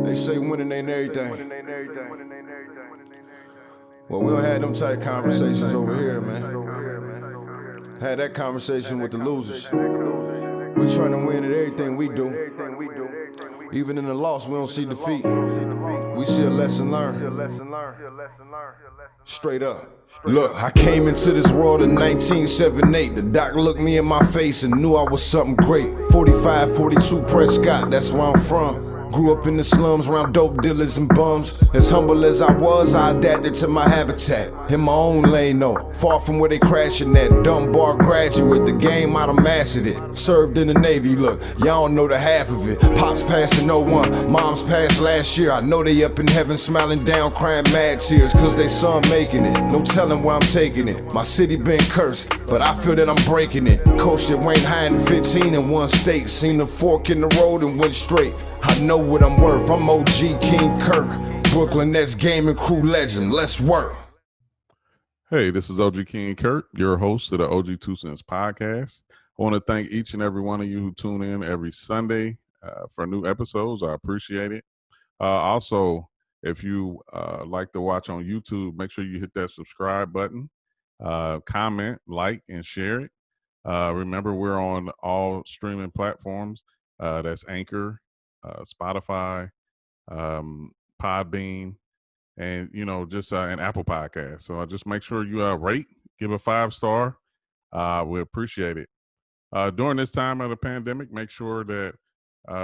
They say winning ain't everything. Well, we don't have them type conversations over here, man. Had that conversation with the losers. We trying to win at everything we do. Even in the loss, we don't see defeat. We see a lesson learned. Straight up. Look, I came into this world in 1978. The doc looked me in my face and knew I was something great. 45, 42 Prescott, that's where I'm from. Grew up in the slums around dope dealers and bums. As humble as I was, I adapted to my habitat. In my own lane though, far from where they crashing at. Dumb bar graduate, the game I done mastered it. Served in the Navy, look, y'all don't know the half of it. Pops passed in '01, moms passed last year. I know they up in heaven smiling down, crying mad tears, cause they son making it. No telling where I'm taking it. My city been cursed, but I feel that I'm breaking it. Coached at Wayne High in 15 in one state. Seen the fork in the road and went straight. I know what I'm worth, I'm OG King Kirk. Brooklyn Nets gaming crew legend, let's work. Hey, this is OG King Kirk, your host of the OG2CENTS podcast. I want to thank each and every one of you who tune in every Sunday for new episodes. I appreciate it. Also, if you like to watch on YouTube, make sure you hit that subscribe button, comment, like, and share it. Remember, we're on all streaming platforms. That's Anchor, Spotify, Podbean, and just an Apple Podcast. So just make sure you rate, give a 5-star. We appreciate it. During this time of the pandemic, make sure that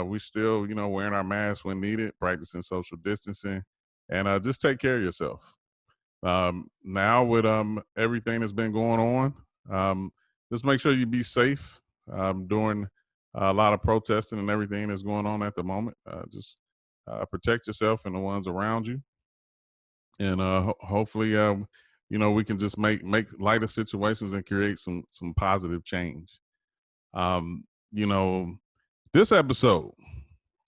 we still wearing our masks when needed, practicing social distancing, and just take care of yourself. Now with everything that's been going on, just make sure you be safe during a lot of protesting and everything that's going on at the moment. Just protect yourself and the ones around you. And hopefully, we can just make lighter situations and create some positive change. This episode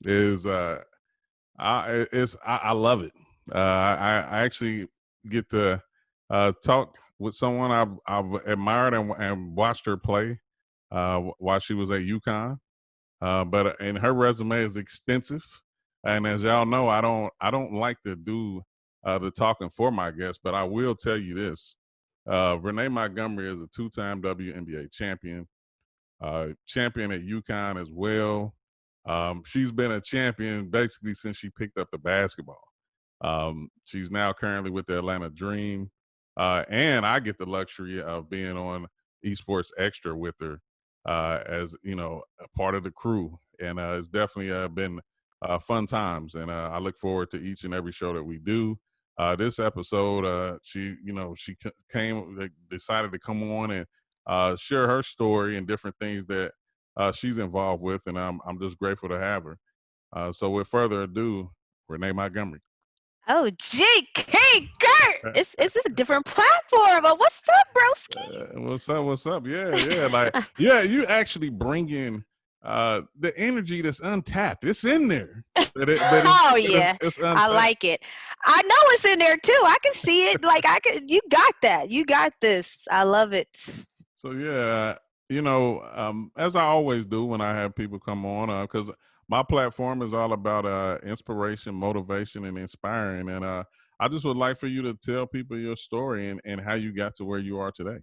is I love it. I actually get to talk with someone I've admired and watched her play while she was at UConn. And her resume is extensive. And as y'all know, I don't like to do the talking for my guests, but I will tell you this. Renee Montgomery is a 2-time WNBA champion, champion at UConn as well. She's been a champion basically since she picked up the basketball. She's now currently with the Atlanta Dream. And I get the luxury of being on EsportsXTRA with her as, a part of the crew. And it's definitely been fun times. And I look forward to each and every show that we do. This episode, she decided to come on and share her story and different things that she's involved with. And I'm just grateful to have her. So with further ado, Renee Montgomery. Oh, gee, King Kurt! It's a different platform. But what's up, broski? What's up? Yeah. You actually bring in the energy that's untapped. It's in there. It's I like it. I know it's in there too. I can see it. You got that. You got this. I love it. So yeah, as I always do when I have people come on, because my platform is all about inspiration, motivation, and inspiring. And I just would like for you to tell people your story and how you got to where you are today.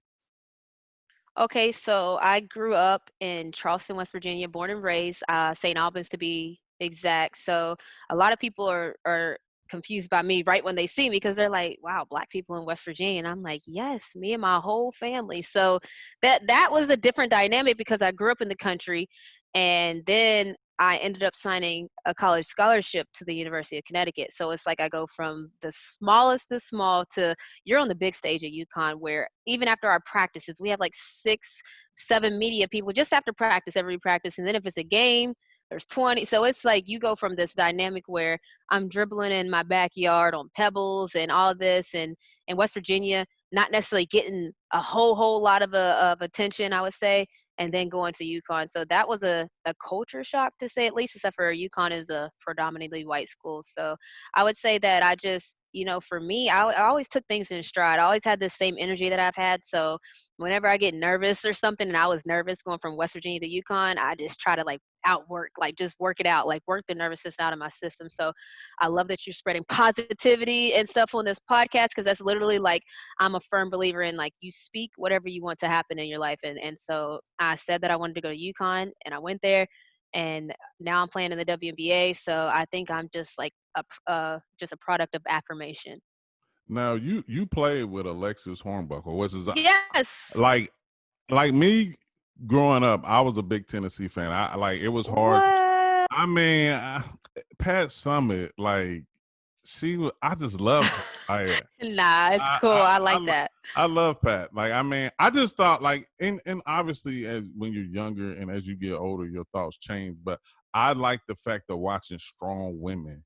Okay, so I grew up in Charleston, West Virginia, born and raised, St. Albans to be exact. So a lot of people are confused by me right when they see me because they're like, wow, Black people in West Virginia. And I'm like, yes, me and my whole family. So that was a different dynamic because I grew up in the country. And then I ended up signing a college scholarship to the University of Connecticut. So it's like I go from the smallest to small to you're on the big stage at UConn, where even after our practices, we have like 6, 7 media people just after practice, every practice. And then if it's a game, there's 20. So it's like you go from this dynamic where I'm dribbling in my backyard on pebbles and all this, and in West Virginia, not necessarily getting a whole lot of attention, I would say, and then going to UConn. So that was a culture shock, to say at least, except for UConn is a predominantly white school. So I would say that I just, for me, I always took things in stride. I always had the same energy that I've had. So whenever I get nervous or something, and I was nervous going from West Virginia to UConn, I just try to outwork, like just work it out, like work the nervous system out of my system. So I love that you're spreading positivity and stuff on this podcast, because that's literally like, I'm a firm believer in like, you speak whatever you want to happen in your life. And so I said that I wanted to go to UConn, and I went there, and now I'm playing in the WNBA. So I think I'm just like just a product of affirmation. Now you played with Alexis Hornbuckle, which is Yes. like me growing up. I was a big Tennessee fan. I like it was hard. What? I mean, Pat Summitt, like she was. I just loved her. Nah, it's I, cool. I, I I, like that. I love Pat. Like, I mean, I just thought like, and obviously when you're younger and as you get older, your thoughts change. But I like the fact of watching strong women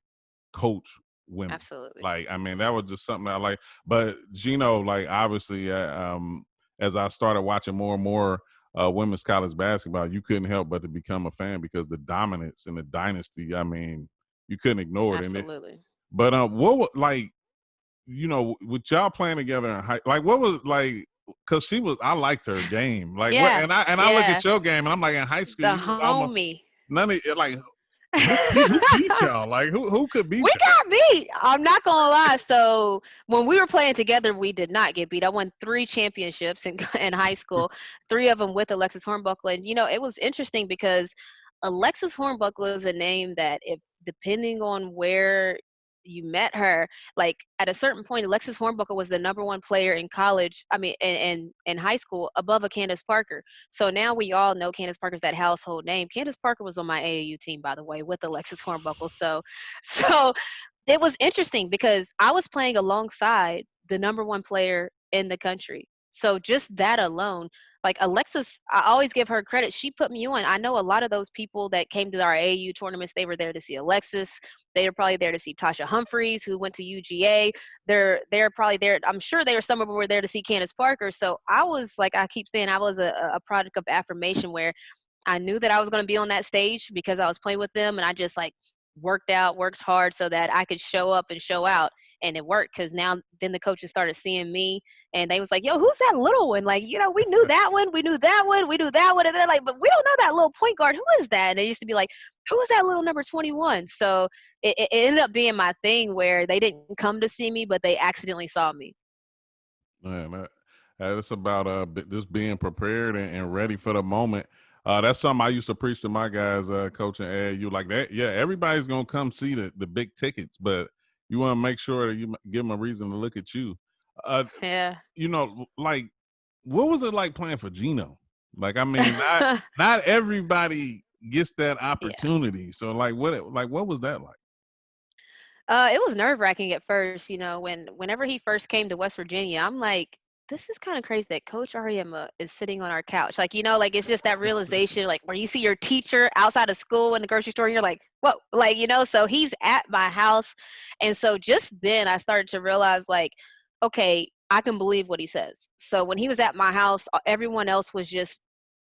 coach women. Absolutely. Like, I mean, that was just something I like. But Gino, like, obviously, as I started watching more and more women's college basketball, you couldn't help but to become a fan because the dominance and the dynasty. I mean, you couldn't ignore it. Absolutely. But what was like? With y'all playing together in high, like what was like, cause I liked her game. Like what, Yeah. I look at your game and I'm like, in high school, The you was almost homie. none of like, who beat y'all? Like who could beat We y'all? got beat. I'm not gonna lie. So when we were playing together, we did not get beat. I won 3 championships in high school, 3 of them with Alexis Hornbuckle. And it was interesting because Alexis Hornbuckle is a name that, if depending on where you met her, like at a certain point, Alexis Hornbuckle was the #1 player in college. I mean, in high school, above a Candace Parker. So now we all know Candace Parker's that household name. Candace Parker was on my AAU team, by the way, with Alexis Hornbuckle. So it was interesting because I was playing alongside the #1 player in the country. So just that alone, like Alexis, I always give her credit. She put me on. I know a lot of those people that came to our AAU tournaments, they were there to see Alexis. They were probably there to see Tasha Humphreys, who went to UGA. They're probably there. I'm sure some of them were there to see Candace Parker. So I was, like I keep saying, I was a product of affirmation, where I knew that I was going to be on that stage because I was playing with them, and I just like worked hard so that I could show up and show out. And it worked, because then the coaches started seeing me, and they was like, yo, who's that little one? Like, we knew that one, we knew that one, we knew that one. And they're like, but we don't know that little point guard. Who is that? And they used to be like, who is that little number 21? So it ended up being my thing, where they didn't come to see me, but they accidentally saw me. Man, that's about just being prepared and ready for the moment. That's something I used to preach to my guys coaching AAU like that. Yeah, everybody's gonna come see the big tickets, but you want to make sure that you give them a reason to look at you. Yeah. Like, what was it like playing for Gino? Like, I mean, not everybody gets that opportunity. Yeah. So, like, what was that like? It was nerve-wracking at first, whenever he first came to West Virginia. I'm like, this is kind of crazy that Coach Ariema is sitting on our couch. Like, like it's just that realization, like where you see your teacher outside of school in the grocery store, and you're like, whoa, like, so he's at my house. And so just then I started to realize, like, okay, I can believe what he says. So when he was at my house, everyone else was just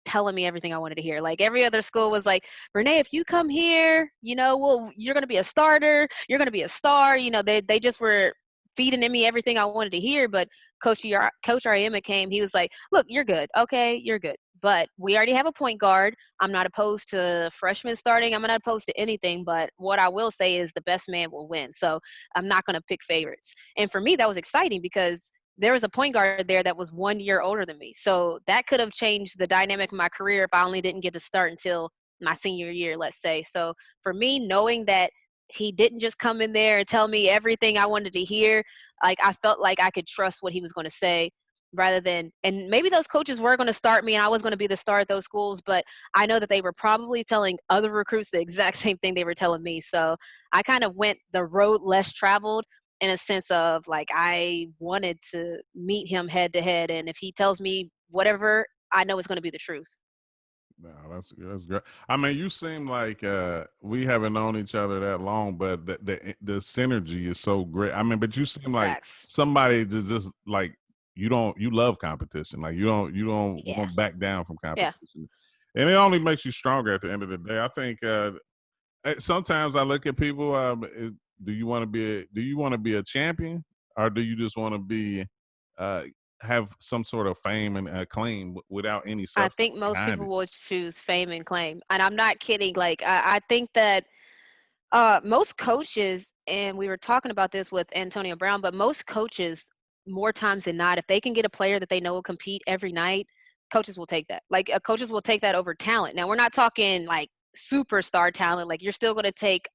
telling me everything I wanted to hear. Like every other school was like, Renee, if you come here, well, you're going to be a starter. You're going to be a star. They just were feeding in me everything I wanted to hear. But Coach Ariema came. He was like, look, you're good. Okay, you're good. But we already have a point guard. I'm not opposed to freshmen starting. I'm not opposed to anything. But what I will say is the best man will win. So I'm not going to pick favorites. And for me, that was exciting because there was a point guard there that was 1 year older than me. So that could have changed the dynamic of my career if I only didn't get to start until my senior year, let's say. So for me, knowing that he didn't just come in there and tell me everything I wanted to hear, like I felt like I could trust what he was going to say, rather than, and maybe those coaches were going to start me and I was going to be the star at those schools, but I know that they were probably telling other recruits the exact same thing they were telling me. So I kind of went the road less traveled, in a sense of like, I wanted to meet him head to head. And if he tells me whatever, I know it's going to be the truth. No, that's great. I mean, you seem like we haven't known each other that long, but the synergy is so great. I mean, but you seem like Facts. somebody just like you love competition. Like you don't want to back down from competition, and it only makes you stronger at the end of the day. I think sometimes I look at people. Do you want to be a champion, or do you just want to be have some sort of fame and acclaim without any I substance think most behind people it. will choose fame and claim, and I'm not kidding. Like I think that most coaches, and we were talking about this with Antonio Brown, but most coaches, more times than not, if they can get a player that they know will compete every night, coaches will take that. Like coaches will take that over talent. Now we're not talking like superstar talent. Like you're still going to take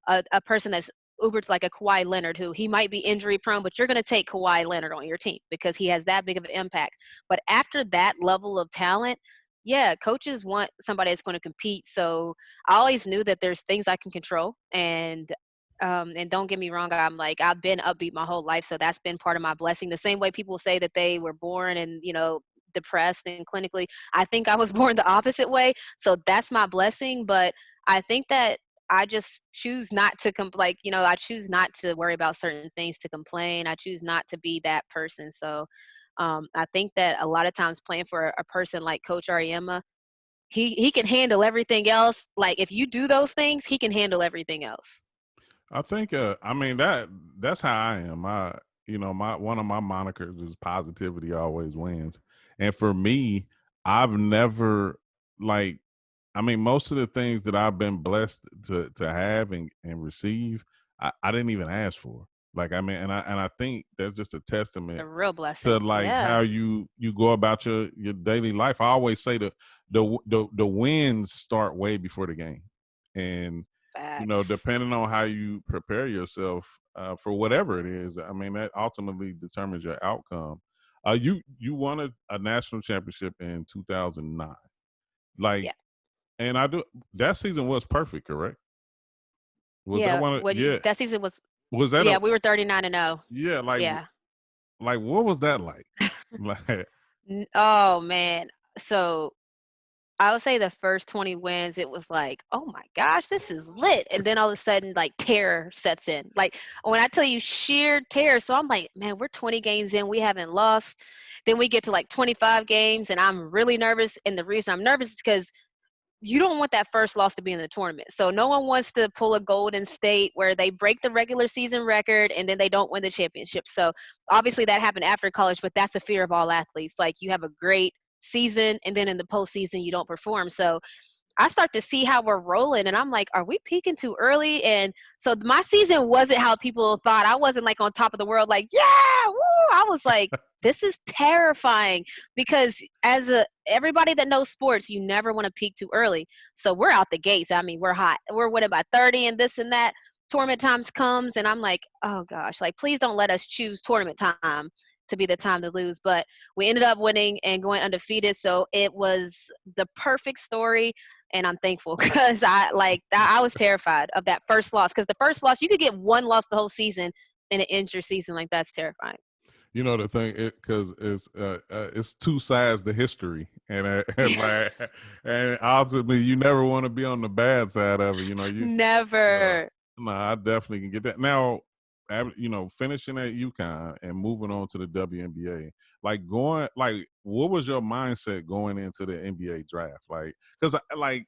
a person that's uber like a Kawhi Leonard, who he might be injury prone, but you're going to take Kawhi Leonard on your team because he has that big of an impact. But after that level of talent, yeah, coaches want somebody that's going to compete. So I always knew that there's things I can control, and don't get me wrong, I've been upbeat my whole life, so that's been part of my blessing. The same way people say that they were born and depressed and clinically, I think I was born the opposite way. So that's my blessing. But I think that I just choose not to I choose not to worry about certain things to complain. I choose not to be that person. So I think that a lot of times playing for a person like Coach Ariema, he can handle everything else. Like if you do those things, he can handle everything else. I think I mean that's how I am. My one of my monikers is positivity always wins. And for me, I've never like I mean most of the things that I've been blessed to have and receive, I didn't even ask for. Like I mean and I think that's just a It's a testament real to blessing. like Yeah. how you go about your daily life. I always say the wins start way before the game. And Facts. depending on how you prepare yourself for whatever it is, I mean, that ultimately determines your outcome. You won a national championship in 2009. Like, Yeah. and that season was perfect, correct? Was that Yeah. one? Yeah. That season was, Was that yeah, a, we were 39-0. yeah, Yeah. like what was that like? Like, Oh man. So I would say the first 20 wins, it was like, oh my gosh, this is lit. And then all of a sudden, like terror sets in. Like when I tell you sheer terror, so I'm like, man, we're 20 games in, we haven't lost. Then we get to like 25 games, and I'm really nervous. And the reason I'm nervous is because you don't want that first loss to be in the tournament. So no one wants to pull a Golden State where they break the regular season record and then they don't win the championship. So obviously that happened after college, but that's a fear of all athletes. Like you have a great season and then in the postseason you don't perform. So I start to see how we're rolling, and I'm like, are we peaking too early? And so my season wasn't how people thought. I wasn't like on top of the world, like, yeah, woo. I was like, this is terrifying because everybody that knows sports, you never want to peak too early. So we're out the gates. I mean, we're hot. We're winning by 30 and this and that. Tournament times comes, and I'm like, oh gosh, like please don't let us choose tournament time to be the time to lose. But we ended up winning and going undefeated. So it was the perfect story, and I'm thankful because I was terrified of that first loss, because the first loss, you could get one loss the whole season and it ends your season. Like that's terrifying. the thing, because it's two sides to history, and like, and ultimately, you never want to be on the bad side of it. Uh, Never. no, I definitely can get that. Now, finishing at UConn and moving on to the WNBA, what was your mindset going into the NBA draft? Like, because like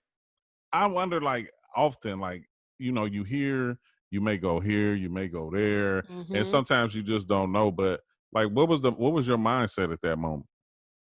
I wonder, like often, like you hear you may go here, you may go there, and Hmm. sometimes you just don't know. But like, what was your mindset at that moment?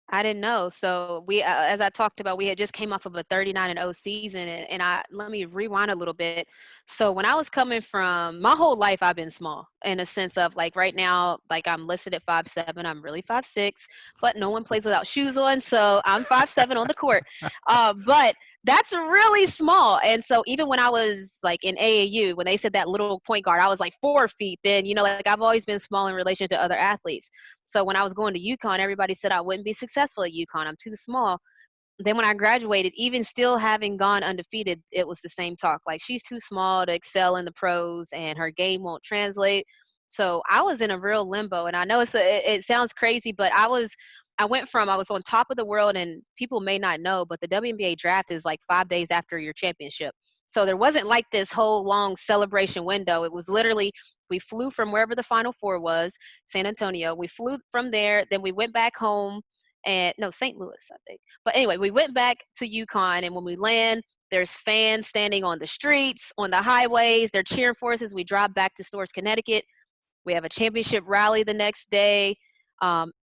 I didn't know. So as I talked about, we had just came off of a 39-0 season, and let me rewind a little bit. So when I was coming from, my whole life, I've been small in a sense of like right now, like I'm listed at 5'7". I'm really 5'6", but no one plays without shoes on, so I'm 5'7" on the court. But that's really small. And so even when I was like in AAU, when they said that little point guard, I was like 4 feet. Then like I've always been small in relation to other athletes. So when I was going to UConn, everybody said I wouldn't be successful at UConn. I'm too small. Then when I graduated, even still having gone undefeated, it was the same talk. Like she's too small to excel in the pros and her game won't translate. So I was in a real limbo. And I know it sounds crazy, but I was on top of the world, and people may not know, but the WNBA draft is like 5 days after your championship. So there wasn't like this whole long celebration window. It was literally, we flew from wherever the Final Four was, San Antonio. We flew from there. Then we went back home, and no, St. Louis, I think. But anyway, we went back to UConn, and when we land, there's fans standing on the streets, on the highways. They're cheering for us as we drive back to Stores, Connecticut. We have a championship rally the next day.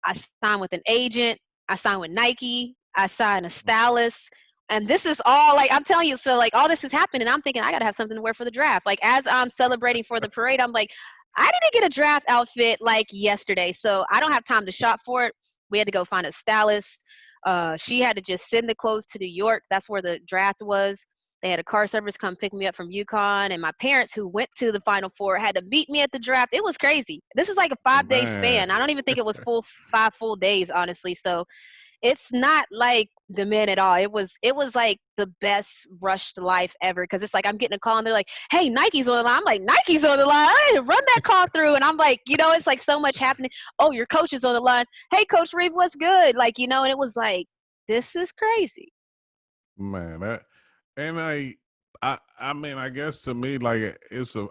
I signed with an agent. I signed with Nike. I signed a stylist. And this is all like I'm telling you, so like all this is happening. And I'm thinking I gotta have something to wear for the draft. Like as I'm celebrating for the parade, I'm like, I need to get a draft outfit like yesterday. So I don't have time to shop for it. We had to go find a stylist. She had to just send the clothes to New York. That's where the draft was. They had a car service come pick me up from UConn, and my parents, who went to the Final Four, had to meet me at the draft. It was crazy. This is like a 5-day Man, span. I don't even think it was 5 full days, honestly. So it's not like the men at all. It was like the best rushed life ever because it's like I'm getting a call and they're like, "Hey, Nike's on the line." I'm like, "Nike's on the line. I didn't run that call through." And I'm like, it's like so much happening. "Oh, your coach is on the line. Hey, Coach Reeve, what's good?" Like, and it was like, this is crazy. man, that and I mean, I guess to me, like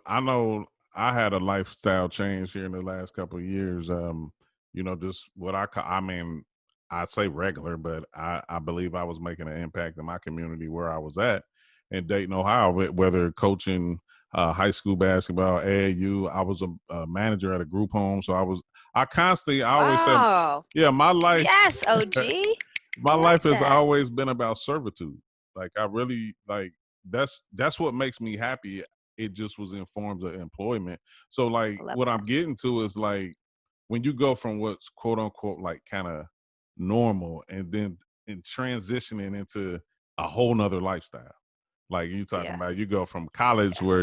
I know I had a lifestyle change here in the last couple of years. Just what I mean, I say regular, but I believe I was making an impact in my community where I was at in Dayton, Ohio, whether coaching high school basketball, AAU. I was a manager at a group home, so I always said, Wow. yeah, my life. Yes, OG. My I like life has that. always been about servitude. Like I really like that's what makes me happy. It just was in forms of employment. So like I love what that. I'm getting to is like when you go from what's quote unquote like kind of normal and then in transitioning into a whole nother lifestyle. Like you talking Yeah. about, you go from college Yeah. where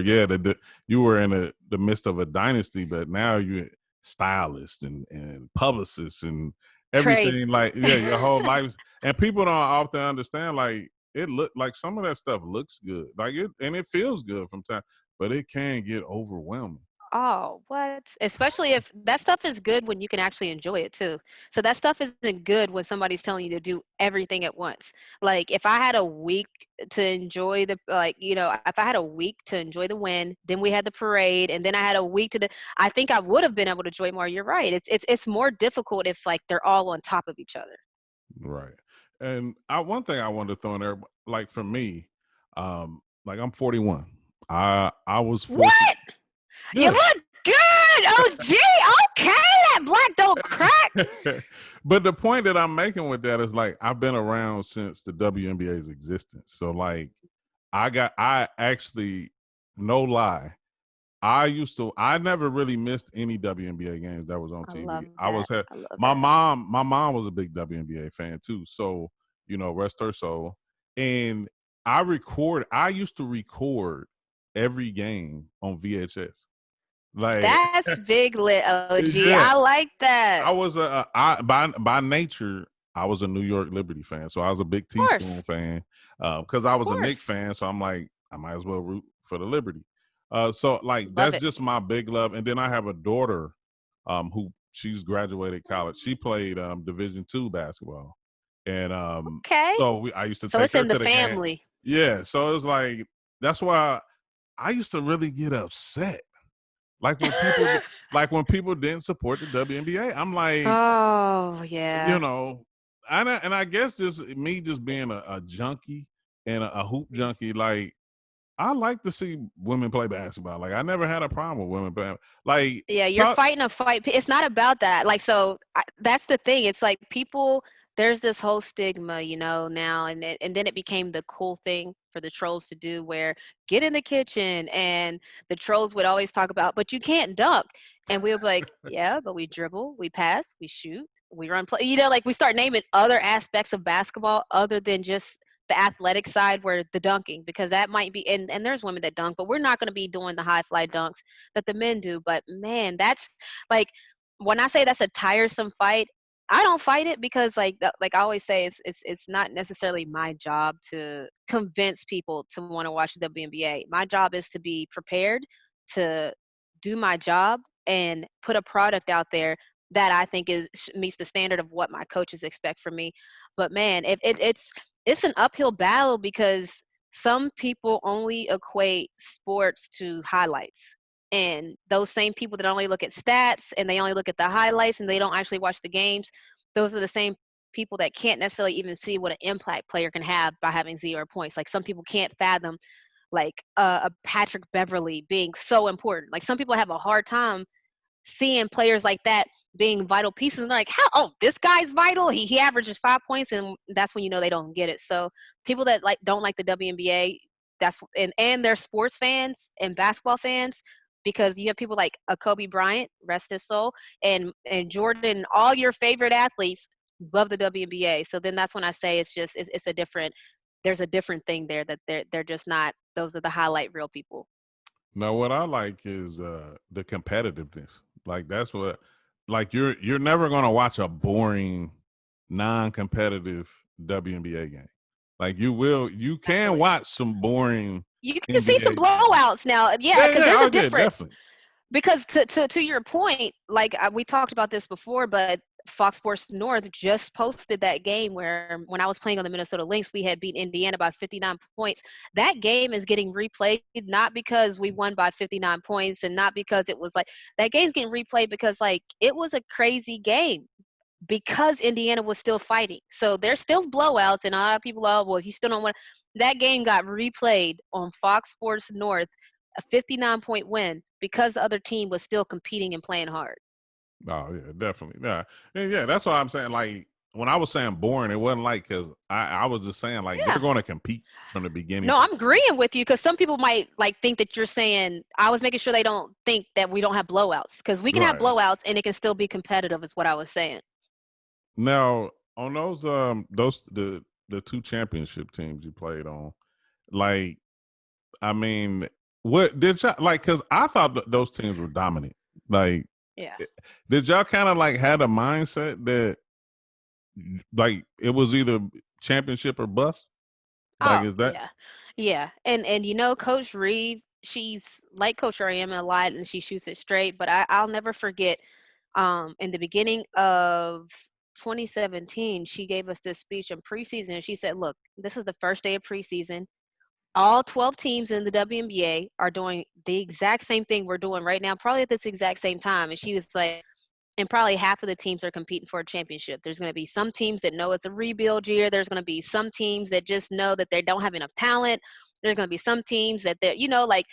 you were in the midst of a dynasty, but now you're stylist and publicist and everything. Crazy. Like your whole life, and people don't often understand. Like it look like some of that stuff looks good, like it feels good from time, but it can get overwhelming. Oh, what? Especially if that stuff is good when you can actually enjoy it too. So that stuff isn't good when somebody's telling you to do everything at once. Like if I had a week to enjoy if I had a week to enjoy the win, then we had the parade, and then I had a week I think I would have been able to enjoy it more. You're right. It's more difficult if like they're all on top of each other. Right. And one thing I wanted to throw in there, like for me, like I'm 41. I was fortunate. What? You Yeah. look good. Oh, gee. Okay, that black don't crack. But the point that I'm making with that is like I've been around since the WNBA's existence. So like I actually, no lie, I never really missed any WNBA games that was on I TV. love that. I love that. My mom was a big WNBA fan too. So, rest her soul. And I used to record every game on VHS. Like That's big lit, OG. yeah, I like that. I was by nature, I was a New York Liberty fan, so I was a big Of Teaspoon course. fan. Because I Of was a Knicks course. fan, so I'm like, I might as well root for the Liberty. So like Love that's it. just my big love. And then I have a daughter, who she's graduated college. She played Division II basketball, and Okay. I used to So take it's her in the to the game. family. Yeah, so it was like that's why I used to really get upset. Like when people didn't support the WNBA, I'm like, Oh, you yeah. know, and I guess just me just being a junkie and a hoop junkie, like I like to see women play basketball. Like I never had a problem with women playing. Like Yeah, you're talk, fighting a fight. It's not about that. Like, so that's the thing. It's like people, there's this whole stigma, now, and then it became the cool thing for the trolls to do where get in the kitchen, and the trolls would always talk about, but you can't dunk. And we would be like, yeah, but we dribble, we pass, we shoot, we run play. Like we start naming other aspects of basketball other than just the athletic side where the dunking, because that might be, and there's women that dunk, but we're not going to be doing the high fly dunks that the men do. But man, that's like when I say that's a tiresome fight, I don't fight it because like I always say, it's not necessarily my job to convince people to want to watch the WNBA. My job is to be prepared to do my job and put a product out there that I think meets the standard of what my coaches expect from me. But man, it's an uphill battle because some people only equate sports to highlights. And those same people that only look at stats and they only look at the highlights and they don't actually watch the games, those are the same people that can't necessarily even see what an impact player can have by having 0 points. Like some people can't fathom like a Patrick Beverly being so important. Like some people have a hard time seeing players like that being vital pieces. And they're like, how? Oh, this guy's vital. He averages 5 points, and that's when you know they don't get it. So people that don't like the WNBA, and they're sports fans and basketball fans, because you have people like a Kobe Bryant, rest his soul, and Jordan, all your favorite athletes love the WNBA. So then that's when I say it's a different. There's a different thing there, that they're just not. Those are the highlight reel people. Now, what I like is the competitiveness. Like that's what, like you're never gonna watch a boring, non-competitive WNBA game. Like you can Exactly. watch some boring. You can see some NBA blowouts now. Yeah, because there's a difference. definitely. Because to your point, like we talked about this before, but Fox Sports North just posted that game where when I was playing on the Minnesota Lynx, we had beat Indiana by 59 points. That game is getting replayed, not because we won by 59 points and not because it was like that game's getting replayed because like it was a crazy game because Indiana was still fighting. So there's still blowouts and a lot of people, well, you still don't want that game got replayed on Fox Sports North, a 59-point win because the other team was still competing and playing hard. Oh yeah, definitely. Yeah, and yeah. That's what I'm saying. Like when I was saying boring, it wasn't like because I was just saying like they're going to compete from the beginning. No, I'm agreeing with you because some people might like think that you're saying. I was making sure they don't think that we don't have blowouts because we can have blowouts and it can still be competitive. Is what I was saying. Now on those the two championship teams you played on, like I mean, what did y'all like? Because I thought those teams were dominant. Like. Yeah. Did y'all kind of like had a mindset that like it was either championship or bust? Like is that yeah. And you know, Coach Reeve, she's like Coach Ariam a lot, and she shoots it straight. But I'll never forget. In the beginning of 2017, she gave us this speech in preseason. She said, "Look, this is the first day of preseason. All 12 teams in the WNBA are doing the exact same thing we're doing right now, probably at this exact same time." And she was like, and probably half of the teams are competing for a championship. There's going to be some teams that know it's a rebuild year. There's going to be some teams that just know that they don't have enough talent. There's going to be some teams that they're, like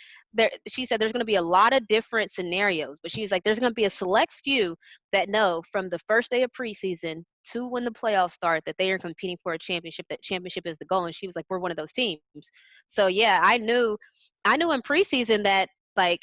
she said, there's going to be a lot of different scenarios, but she's like, there's going to be a select few that know from the first day of preseason to when the playoffs start that they are competing for a championship, that championship is the goal. And she was like, we're one of those teams. So yeah, I knew in preseason that like,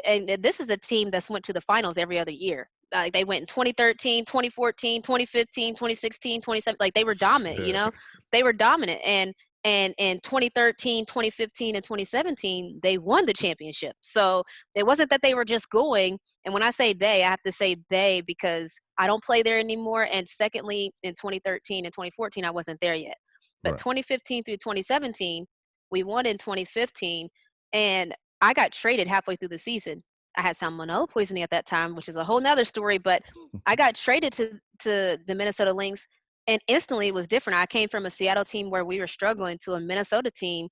and this is a team that's went to the finals every other year. They went in 2013, 2014, 2015, 2016, 2017. Like they were dominant, they were dominant. And in 2013, 2015, and 2017, they won the championship. So it wasn't that they were just going. And when I say they, I have to say they because I don't play there anymore. And secondly, in 2013 and 2014, I wasn't there yet. But 2015 through 2017, we won in 2015. And I got traded halfway through the season. I had salmonella poisoning at that time, which is a whole nother story, but I got traded to the Minnesota Lynx, and instantly it was different. I came from a Seattle team where we were struggling to a Minnesota team,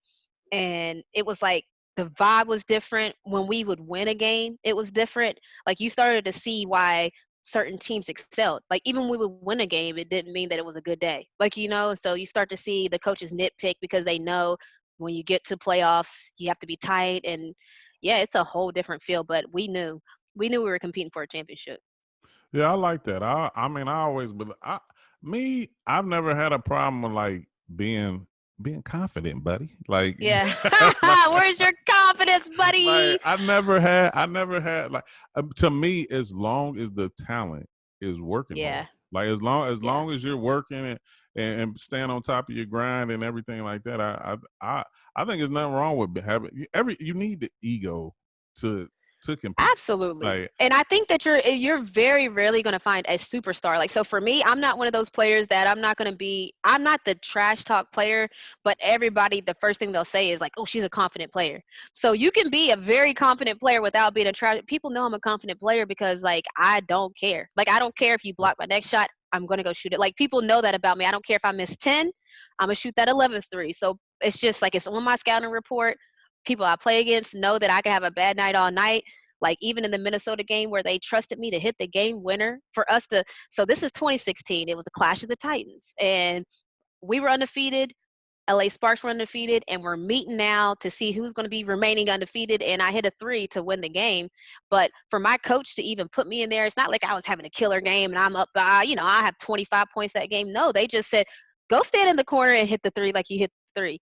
and it was like the vibe was different. When we would win a game, it was different. Like you started to see why certain teams excelled. Like even when we would win a game, it didn't mean that it was a good day. Like, so you start to see the coaches nitpick because they know when you get to playoffs, you have to be tight. And yeah, it's a whole different feel, but we knew we were competing for a championship. Yeah, I like that. I mean, I always, but I've never had a problem with like being confident, buddy. Like, yeah, where's your confidence, buddy? Like, I never had like to me, as long as the talent is working hard. Like as long as you're working and staying on top of your grind and everything like that, I think there's nothing wrong with having you need the ego to compete. Absolutely. Like, and I think that you're very rarely going to find a superstar. Like, so for me, I'm not one of those players that I'm not the trash talk player, but everybody, the first thing they'll say is like, oh, she's a confident player. So you can be a very confident player without being a trash. People know I'm a confident player because like, I don't care. Like, I don't care if you block my next shot, I'm going to go shoot it. Like people know that about me. I don't care if I miss 10, I'm going to shoot that 11th three. So it's just like, it's on my scouting report. People I play against know that I can have a bad night all night. Like even in the Minnesota game where they trusted me to hit the game winner for us so this is 2016. It was a clash of the Titans and we were undefeated. LA Sparks were undefeated, and we're meeting now to see who's going to be remaining undefeated. And I hit a 3 to win the game. But for my coach to even put me in there, it's not like I was having a killer game and I'm up by, I have 25 points that game. No, they just said, go stand in the corner and hit the 3 like you hit the 3.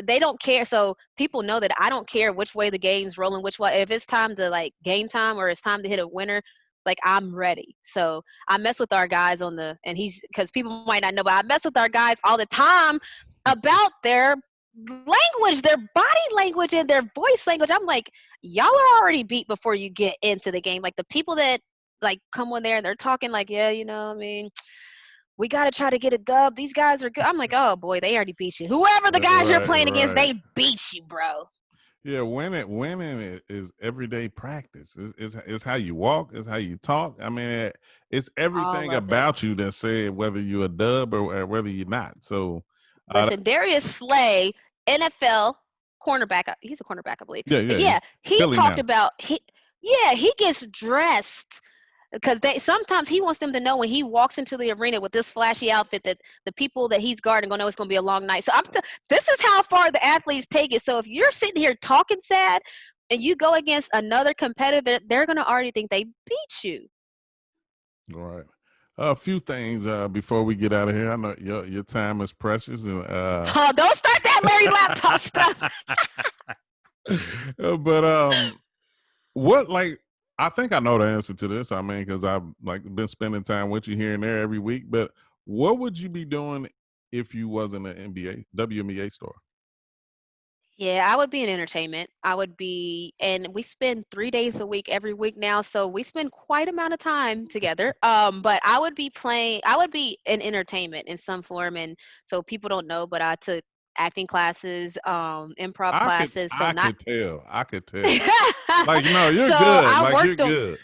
They don't care. So people know that I don't care which way the game's rolling, which way. If it's time to like game time or it's time to hit a winner, like I'm ready. So I mess with our guys because people might not know, but I mess with our guys all the time about their language, their body language and their voice language. I'm like, y'all are already beat before you get into the game. Like the people that like come on there and they're talking like, yeah, we got to try to get a dub. These guys are good. I'm like, oh, boy, they already beat you. Whoever the guys you're playing against, they beat you, bro. Yeah, winning is everyday practice. It's how you walk. It's how you talk. I mean, it's everything about you that said whether you're a dub or whether you're not. So, listen, Darius Slay, NFL cornerback. He's a cornerback, I believe. Yeah, but yeah, he Philly talked now. about he gets dressed. Because sometimes he wants them to know when he walks into the arena with this flashy outfit that the people that he's guarding gonna know it's gonna be a long night. So this is how far the athletes take it. So if you're sitting here talking sad and you go against another competitor, they're gonna already think they beat you. All right. A few things before we get out of here. I know your time is precious. And, oh, don't start that Larry laptop stuff. But what like? I think I know the answer to this. I mean, because I've been spending time with you here and there every week. But what would you be doing if you wasn't an WNBA star? Yeah, I would be in entertainment. And we spend 3 days a week every week now, so we spend quite amount of time together. But I would be in entertainment in some form, and so people don't know, but I took acting classes, improv classes. I could tell. You're So good. You're good.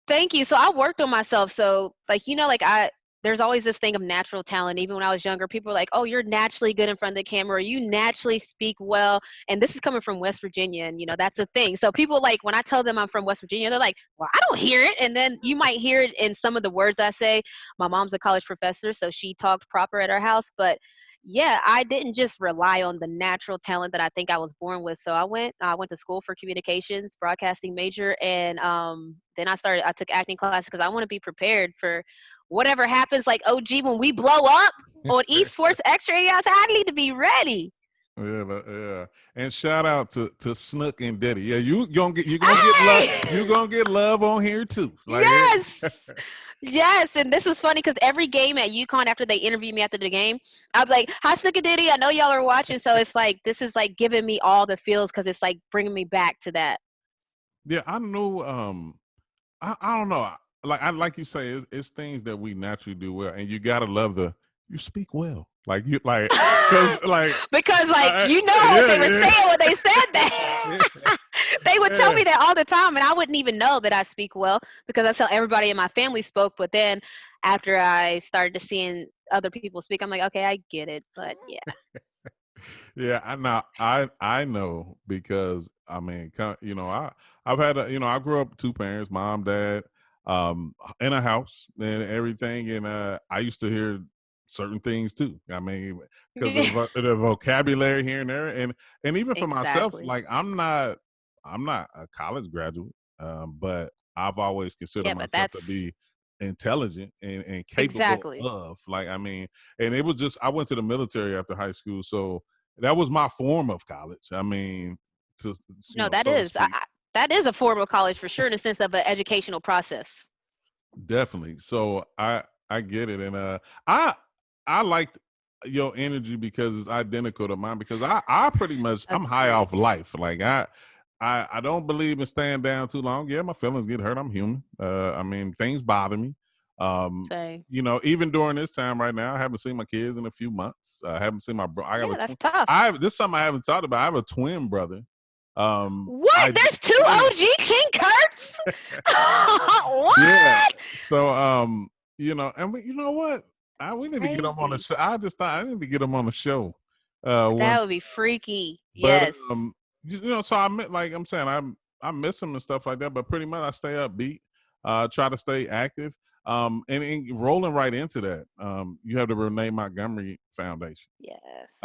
Thank you. So I worked on myself. So there's always this thing of natural talent. Even when I was younger, people were like, oh, you're naturally good in front of the camera. You naturally speak well. And this is coming from West Virginia. And, that's the thing. So people when I tell them I'm from West Virginia, they're like, well, I don't hear it. And then you might hear it in some of the words I say. My mom's a college professor, so she talked proper at our house. But yeah, I didn't just rely on the natural talent that I think I was born with. So I went to school for communications, broadcasting major. And then I took acting classes because I want to be prepared for whatever happens, like OG, when we blow up on EsportsXTRA, I need to be ready. Yeah. And shout out to Snook and Diddy. Yeah, you're gonna get love. You're gonna get love on here too. Yes. Yes, and this is funny because every game at UConn, after they interview me after the game, I'm like, hi, Snook and Diddy, I know y'all are watching. So it's this is giving me all the feels because it's bringing me back to that. Yeah, I know. I don't know. Like you say, it's things that we naturally do well, and you gotta love you speak well, because they were saying when they said that. They would tell me that all the time, and I wouldn't even know that I speak well because I tell everybody in my family spoke. But then after I started to seeing other people speak, I'm like, okay, I get it. But yeah. Yeah, I know because I mean, I've had I grew up with two parents, mom, dad, in a house and everything, and I used to hear certain things too. I mean, because of the vocabulary here and there, and even for myself, I'm not a college graduate, but I've always considered myself to be intelligent and capable of. And it was just I went to the military after high school, so that was my form of college. I mean, that is a form of college for sure in the sense of an educational process. Definitely. So I get it, and I liked your energy because it's identical to mine. Because I pretty much I'm high off life. I don't believe in staying down too long. Yeah, my feelings get hurt. I'm human. I mean, things bother me. Same. Even during this time right now, I haven't seen my kids in a few months. I haven't seen my brother. That's tough. This is something I haven't talked about. I have a twin brother. What? There's two OG King Kurt's? What? Yeah. So, and you know what? We need to get them on the show. I just thought I need to get them on the show. That would be freaky. But, yes. So I'm saying, I miss them and stuff like that, but pretty much I stay upbeat, try to stay active. And rolling right into that, you have the Renee Montgomery Foundation. Yes.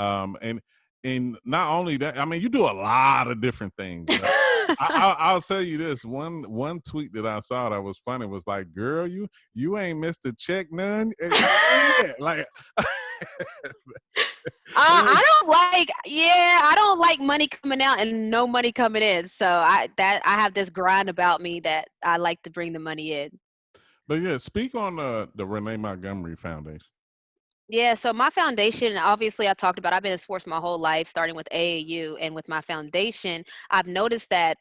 And not only that, I mean, you do a lot of different things. I'll tell you this: one tweet that I saw that was funny was like, "Girl, you ain't missed a check none." Yeah, like, I don't like money coming out and no money coming in. So I have this grind about me that I like to bring the money in. but yeah, speak on the Renee Montgomery Foundation. Yeah, so my foundation, obviously, I talked about, I've been in sports my whole life, starting with AAU. And with my foundation, I've noticed that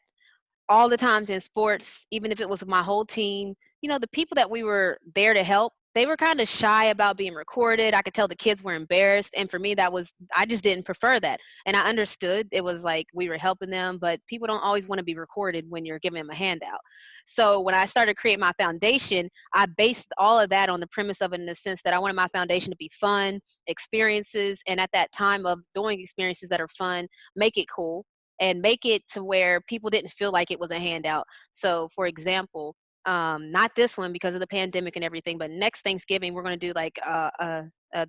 all the times in sports, even if it was my whole team, the people that we were there to help, they were kind of shy about being recorded. I could tell the kids were embarrassed. And for me, I just didn't prefer that. And I understood it was like we were helping them, but people don't always want to be recorded when you're giving them a handout. So when I started creating my foundation, I based all of that on the premise of it in the sense that I wanted my foundation to be fun, experiences. And at that time of doing experiences that are fun, make it cool and make it to where people didn't feel like it was a handout. So, for example, not this one because of the pandemic and everything, but next Thanksgiving we're going to do like a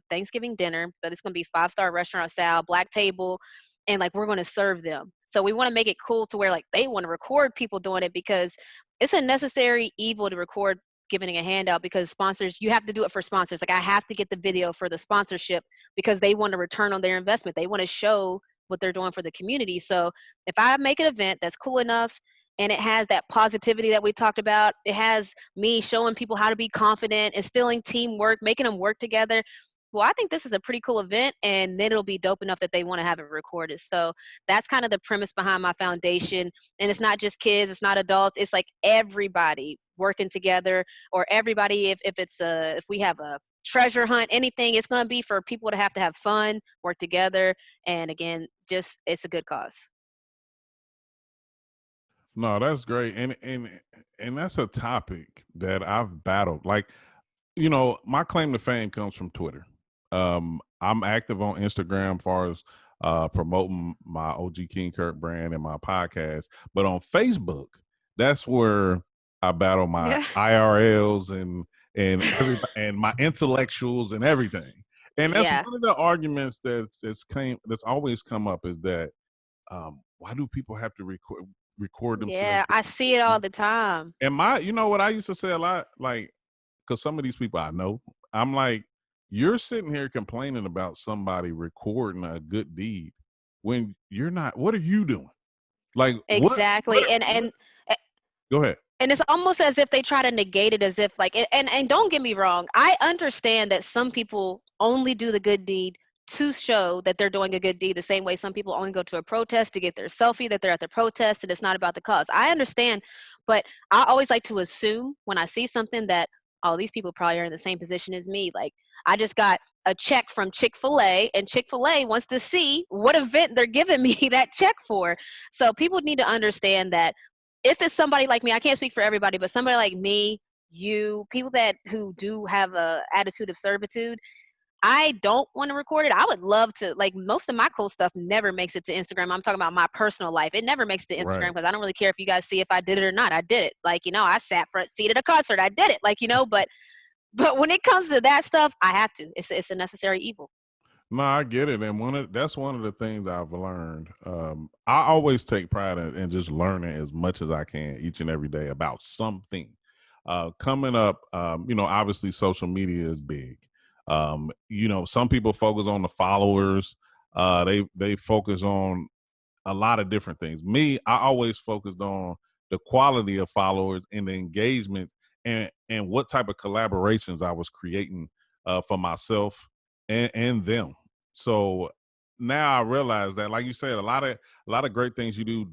Thanksgiving dinner, but it's going to be 5-star restaurant style, black table, and like we're going to serve them. So we want to make it cool to where like they want to record people doing it because it's a necessary evil to record giving a handout because sponsors, you have to do it for sponsors. Like I have to get the video for the sponsorship because they want to return on their investment. They want to show what they're doing for the community. So if I make an event that's cool enough and it has that positivity that we talked about, it has me showing people how to be confident, instilling teamwork, making them work together. Well, I think this is a pretty cool event, and then it'll be dope enough that they want to have it recorded. So that's kind of the premise behind my foundation. And it's not just kids, it's not adults, it's like everybody working together, or everybody, if we have a treasure hunt, anything, it's going to be for people to have fun, work together, and again, just it's a good cause. No, that's great, and that's a topic that I've battled. Like, my claim to fame comes from Twitter. I'm active on Instagram as far as promoting my OG King Kurt brand and my podcast, but on Facebook, that's where I battle my Yeah. IRLs and my intellectuals and everything. And that's Yeah. one of the arguments that's always come up is that why do people have to record themselves? Yeah, I see it all the time. And you know what I used to say a lot, like, because some of these people I know, I'm like, you're sitting here complaining about somebody recording a good deed when you're not. What are you doing? Like, Exactly. Go ahead. And it's almost as if they try to negate it as if like and don't get me wrong, I understand that some people only do the good deed to show that they're doing a good deed, the same way some people only go to a protest to get their selfie that they're at the protest and it's not about the cause. I understand, but I always like to assume when I see something that, oh, these people probably are in the same position as me. Like I just got a check from Chick-fil-A and Chick-fil-A wants to see what event they're giving me that check for. So people need to understand that if it's somebody like me, I can't speak for everybody, but somebody like me, you, people who do have a attitude of servitude, I don't want to record it. I would love to, like most of my cool stuff never makes it to Instagram. I'm talking about my personal life. It never makes it to Instagram Right. because I don't really care if you guys see if I did it or not. I did it. Like, I sat front seat at a concert. I did it. Like, but when it comes to that stuff, I have to. It's a necessary evil. No, I get it, and that's one of the things I've learned. I always take pride in just learning as much as I can each and every day about something. Coming up, obviously social media is big. Some people focus on the followers. They focus on a lot of different things. Me, I always focused on the quality of followers and the engagement and what type of collaborations I was creating for myself and them. So now I realize that, like you said, a lot of great things you do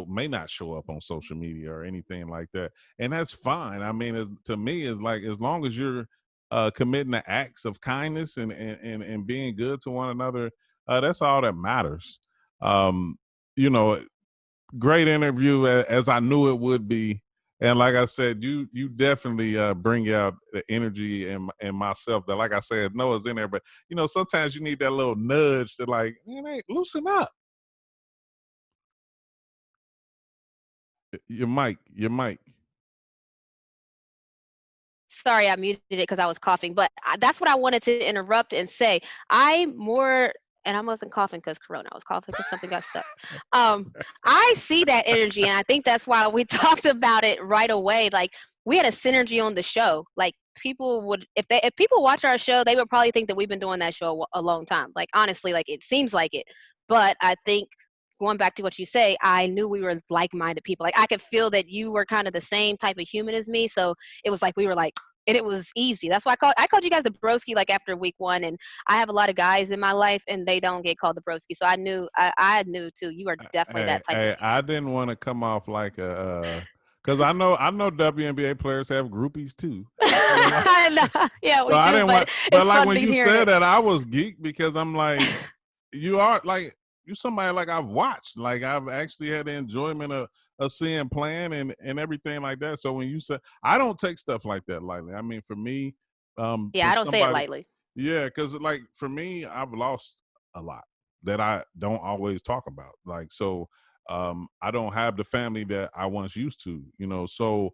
may not show up on social media or anything like that, and that's fine. I mean, to me, it's like as long as you're committing the acts of kindness and being good to one another, that's all that matters. Um, you know, Great interview as I knew it would be. And like I said, you definitely bring out the energy and myself that, like I said, Noah's in there. But, sometimes you need that little nudge to like, man, hey, loosen up. Your mic. sorry, I muted it because I was coughing, but that's what I wanted to interrupt and say. And I wasn't coughing because Corona. I was coughing because something got stuck. Um, I see that energy, and I think that's why we talked about it right away. Like we had a synergy on the show. Like people would, if people watch our show, they would probably think that we've been doing that show a long time. Like honestly, like it seems like it. But I think going back to what you say, I knew we were like-minded people. Like I could feel that you were kind of the same type of human as me. So it was like we were like, and it was easy. That's why I called you guys the broski like after week 1. And I have a lot of guys in my life, and they don't get called the broski. So I knew too. You are definitely that type of Hey, man. I didn't want to come off like a, because I know WNBA players have groupies too. So, like, I know. Yeah, so we I do, didn't but want, but it's like fun when to you hearing said it. that, I was geeked because I'm like, you are like you somebody like I've watched, like I've actually had the enjoyment of seeing playing and everything like that. So when you said, I don't take stuff like that lightly. I mean, for me, Yeah, for I don't say it somebody, lightly. yeah, because like for me, I've lost a lot that I don't always talk about. Like so, I don't have the family that I once used to. So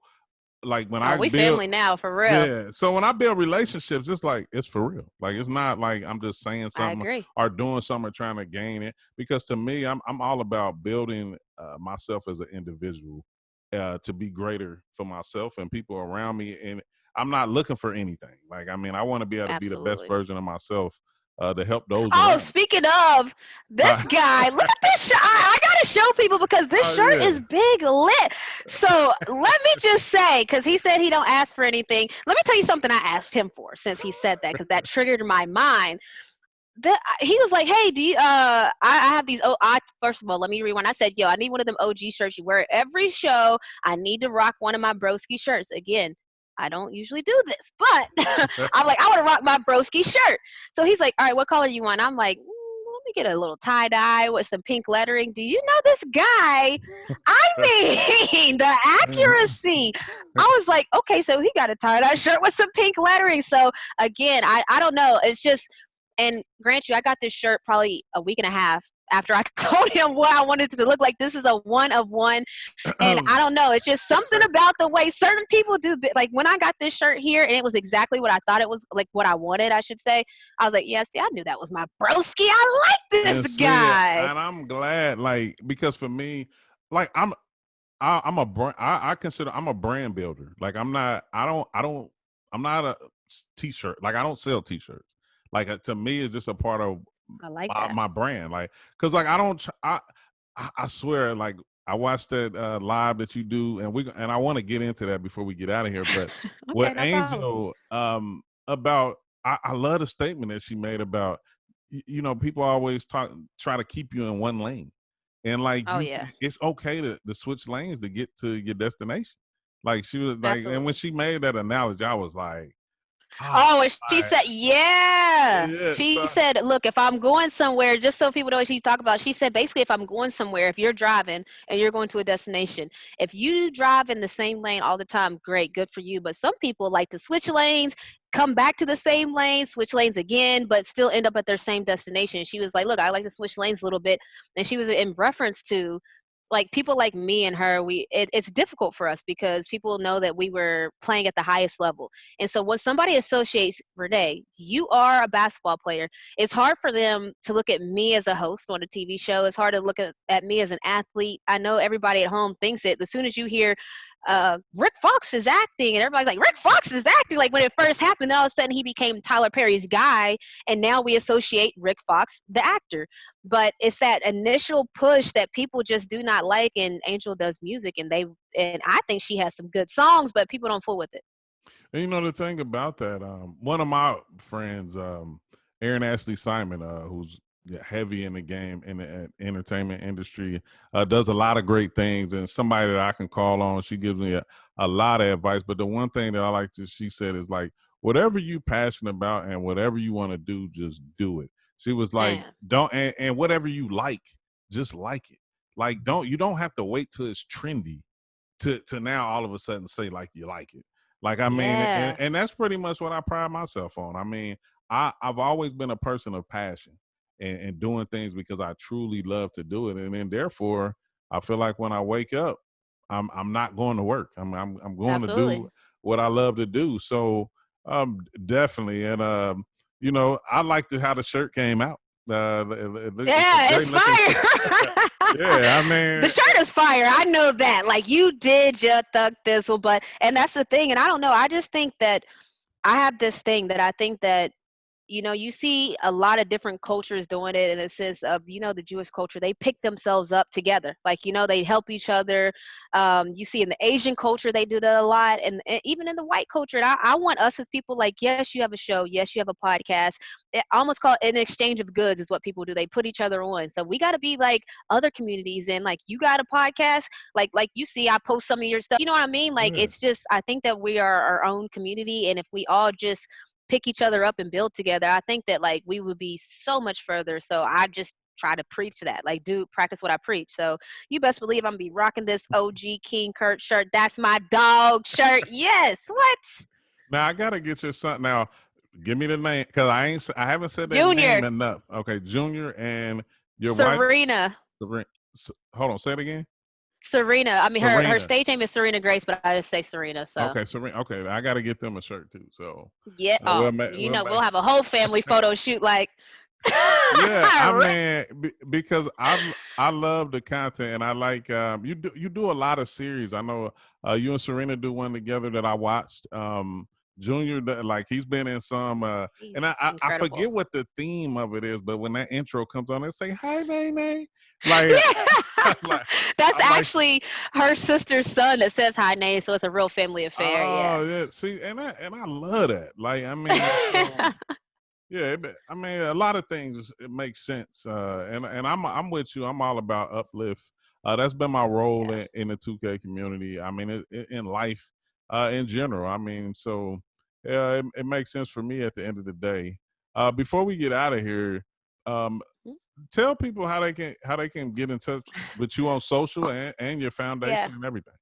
like when Oh, I we build, family now, for real. yeah. So when I build relationships, it's like it's for real. Like it's not like I'm just saying I something agree. or doing something or trying to gain it. Because to me, I'm all about building myself as an individual to be greater for myself and people around me. And I'm not looking for anything. Like I mean, I want to be able to be the best Absolutely. version of myself to help those Oh, around me. speaking of this guy, look at this shirt. I gotta show people because this shirt Yeah. is big lit. So let me just say, because he said he don't ask for anything. Let me tell you something I asked him for since he said that, because that triggered my mind. He was like, "Hey, do you? I have these. Oh, first of all, let me rewind. I said, yo, I need one of them OG shirts you wear every show. I need to rock one of my broski shirts again." I don't usually do this, but I'm like, I want to rock my broski shirt. So he's like, all right, what color you want? I'm like, let me get a little tie dye with some pink lettering. Do you know this guy? I mean, the accuracy. I was like, okay, so he got a tie dye shirt with some pink lettering. So again, I don't know. It's just, and grant you, I got this shirt probably a week and a half after I told him what I wanted it to look like. This is a one of one. And I don't know. It's just something about the way certain people do. Like when I got this shirt here and it was exactly what I thought it was, like what I wanted, I should say. I was like, yeah, see, I knew that was my broski. I like And this see, guy. and I'm glad, like, because for me, like, I'm a brand. I consider I'm a brand builder. Like, I'm not a t-shirt. Like, I don't sell t-shirts. Like, to me, it's just a part of I like my, that. my brand. Like, cause like I don't. I swear, like I watched that live that you do, and I want to get into that before we get out of here. But Okay, with no problem. Angel, about I love the statement that she made about people always try to keep you in one lane, and like Oh yeah, it's okay to switch lanes to get to your destination. Like she was like, and when absolutely. she made that analogy, I was like, oh, Oh, and she like, said, yeah. yeah, She so said, look, if I'm going somewhere, just so people know what she's talking about, she said, basically, if I'm going somewhere, if you're driving and you're going to a destination, if you drive in the same lane all the time, great, good for you. But some people like to switch lanes, come back to the same lane, switch lanes again, but still end up at their same destination. She was like, look, I like to switch lanes a little bit. And she was in reference to, like, people like me and her, it's difficult for us because people know that we were playing at the highest level. And so when somebody associates, Renee, you are a basketball player, it's hard for them to look at me as a host on a TV show. It's hard to look at me as an athlete. I know everybody at home thinks it. As soon as you hear Rick Fox is acting, and everybody's like, Rick Fox is acting. Like when it first happened, then all of a sudden he became Tyler Perry's guy, and now we associate Rick Fox, the actor. But it's that initial push that people just do not like. And Angel does music, and I think she has some good songs, but people don't fool with it. and the thing about that, one of my friends, Aaron Ashley Simon, who's heavy in the game in the entertainment industry, does a lot of great things, and somebody that I can call on. She gives me a lot of advice. But the one thing that I like to, she said, is like, whatever you passionate about and whatever you want to do, just do it. She was like, Man, don't, and whatever you like, just like it. Like, you don't have to wait till it's trendy to now all of a sudden say like you like it. Like I mean, and, yeah, and that's pretty much what I pride myself on. I mean, I've always been a person of passion and doing things because I truly love to do it. And then therefore I feel like when I wake up, I'm not going to work. I'm going to absolutely. do what I love to do. So definitely. And you know, I liked how the shirt came out. Yeah, it's fire. Yeah, I The mean, shirt is fire. I know that. Like you did your thug thistle, and that's the thing. And I don't know. I just think that I have this thing that I think that you see a lot of different cultures doing it in a sense of, the Jewish culture, they pick themselves up together. Like, they help each other. You see in the Asian culture, they do that a lot. And even in the white culture, and I want us as people, like, yes, you have a show. Yes, you have a podcast. It almost called an exchange of goods is what people do. They put each other on. So we got to be like other communities. And like, you got a podcast, like you see, I post some of your stuff. You know what I mean? Like, yeah. it's just, I think that we are our own community. And if we all just pick each other up and build together, I think that like we would be so much further. So I just try to preach that, like practice what I preach. So you best believe I'm gonna be rocking this OG King Kurt shirt. That's my dog shirt. Yes. What? Now I gotta get your son. Now, give me the name because I haven't said that Junior. name enough. Okay, Junior and your Serena. wife. Hold on, say it again. Serena. I mean, her Serena. stage name is Serena Grace, but I just say Serena. So Okay, Serena. Okay, I got to get them a shirt too. So yeah. We'll have a whole family photo shoot. Like, yeah, I mean, because I love the content and I like you do a lot of series. I know you and Serena do one together that I watched. Junior, like he's been in some, and I forget what the theme of it is, but when that intro comes on, they say hi, Nene. Like, that's actually her sister's son that says hi, Nene. So it's a real family affair. Oh yeah, see, and I love that. Like, I mean. Yeah, I mean, a lot of things it makes sense, and I'm with you. I'm all about uplift. That's been my role in the 2K community. I mean, in life, in general. I mean, so it makes sense for me at the end of the day. Before we get out of here, tell people how they can get in touch with you on social and your foundation and everything.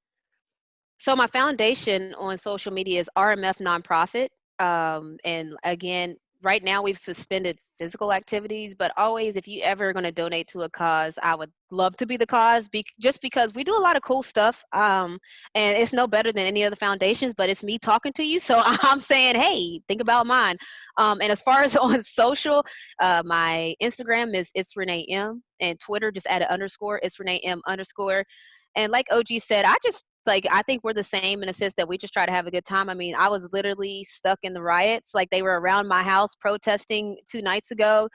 So my foundation on social media is RMF Nonprofit, and again, right now we've suspended physical activities, but always if you ever going to donate to a cause, I would love to be the cause, just because we do a lot of cool stuff, and it's no better than any other foundations, but it's me talking to you, so I'm saying, hey, think about mine. And as far as on social, my Instagram is It's Renee M, and Twitter, just add an underscore, It's Renee M _. And like OG said, I think we're the same in a sense that we just try to have a good time. I mean, I was literally stuck in the riots. Like, they were around my house protesting 2 nights ago.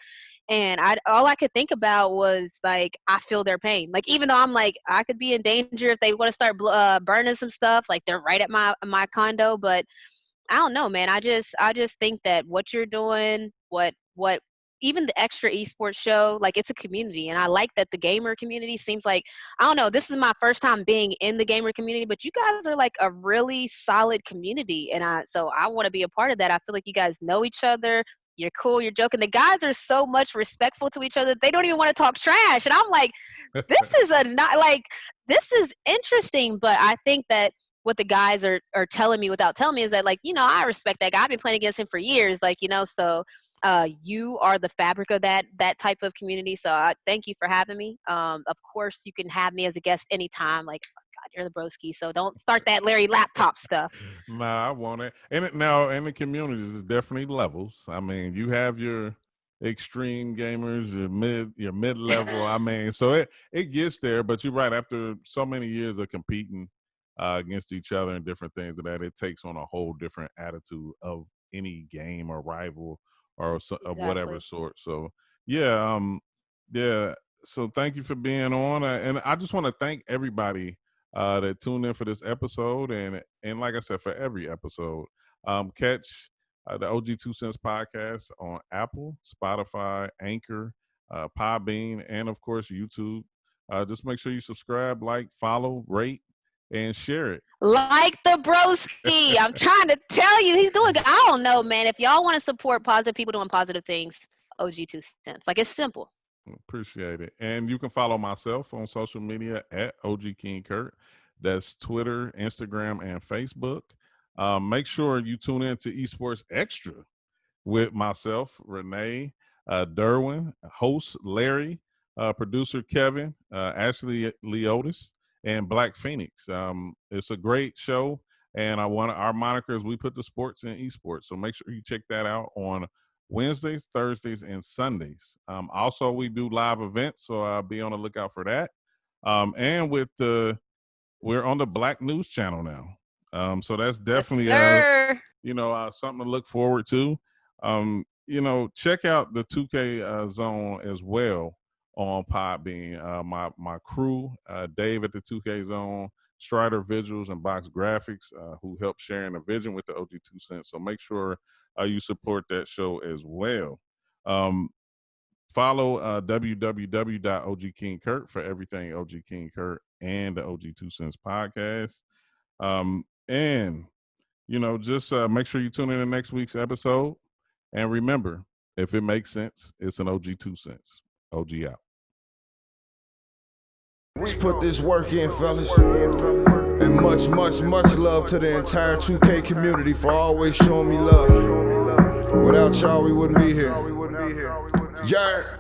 And all I could think about was, like, I feel their pain. Like, even though I'm like, I could be in danger if they want to start burning some stuff. Like, they're right at my condo. But I don't know, man. I just think that what you're doing, what even the extra esports show, like, it's a community, and I like that the gamer community seems like, I don't know, this is my first time being in the gamer community, but you guys are like a really solid community, and so I want to be a part of that. I feel like you guys know each other. You're cool. You're joking. The guys are so much respectful to each other. They don't even want to talk trash, and I'm like, this is interesting. But I think that what the guys are telling me without telling me is that, like, I respect that guy. I've been playing against him for years, like, so you are the fabric of that type of community. So I thank you for having me. Of course, you can have me as a guest anytime. Like, oh God, you're the broski. So don't start that Larry laptop stuff. Nah, I want it. And now in the communities, there's definitely levels. I mean, you have your extreme gamers, your mid level. I mean, so it gets there. But you're right. After so many years of competing against each other and different things of that, it takes on a whole different attitude of any game or rival or of whatever sort. So yeah, yeah. So thank you for being on, and I just want to thank everybody that tuned in for this episode, and like I said, for every episode, catch the OG2CENTS podcast on Apple, Spotify, Anchor, Podbean, and of course YouTube. Just make sure you subscribe, like, follow, rate, and share it. Like the broski. I'm trying to tell you, he's doing good. I don't know, man. If y'all want to support positive people doing positive things, OG2CENTS. Like, it's simple. Appreciate it. And you can follow myself on social media at OG King Kurt. That's Twitter, Instagram, and Facebook. Make sure you tune in to Esports Extra with myself, Renee, Derwin, host Larry, producer Kevin, Ashley Leotis, and Black Phoenix. It's a great show. And one of our monikers, we put the sports in esports. So make sure you check that out on Wednesdays, Thursdays, and Sundays. Also, we do live events, so be on the lookout for that. And we're on the Black News Channel now. So that's definitely something to look forward to. Check out the 2K Zone as well on Podbean. My crew, Dave at the 2K Zone, Strider Visuals, and Box Graphics, who help sharing the vision with the OG2CENTS. So make sure you support that show as well. Follow www.OGKingKurt for everything OG King Kurt and the OG2CENTS podcast. And just make sure you tune in to next week's episode. And remember, if it makes sense, it's an OG2CENTS. OG out. Let's put this work in, fellas. And much, much, much love to the entire 2K community for always showing me love. Without y'all, we wouldn't be here. Yeah.